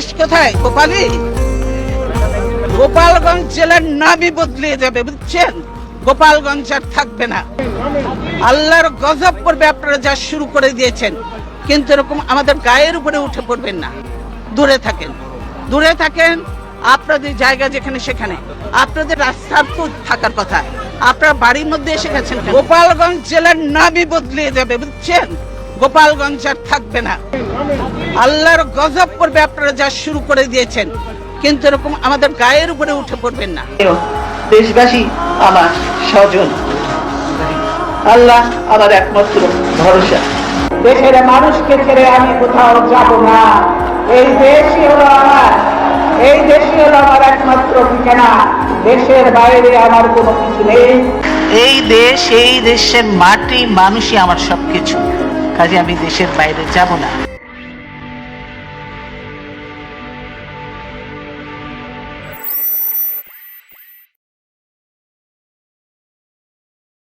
দেশ কোথায়? গোপালী। গোপালগঞ্জ জেলার নামই বদলে যাবে, বুঝছেন? গোপালগঞ্জ আর থাকবে না। আল্লাহর গজব পড়বে আপনারা যা শুরু করে দিয়েছেন, কিন্তু এরকম আমাদের গায়ের উপরে উঠে পড়বেন না। দূরে থাকেন, দূরে থাকেন। আপনাদের জায়গা যেখানে সেখানে, আপনাদের রাস্তার তো থাকার কথা। আপনার বাড়ির মধ্যে এসে গেছেন। গোপালগঞ্জ জেলার নামই বদলে যাবে, বুঝছেন? গোপালগঞ্জ আর থাকবে না। আল্লাহর গজব পড়বে আপনারা যা শুরু করে দিয়েছেন, কিন্তু এরকম আমাদের গায়ের উপরে উঠে পড়বেন না। দেশবাসী আমার স্বজন, আল্লাহ আমার একমাত্র ভরসা। দেশের মানুষকে ছেড়ে আমি কোথাও যাব না। এই দেশই হলো আমার, এই দেশই হলো আমার একমাত্র ঠিকানা। দেশের বাইরে আমার কোনো কিছু নেই। এই দেশ, এই দেশের মাটি, মানুষই আমার সবকিছু। কাজে আমি দেশের বাইরে যাব না।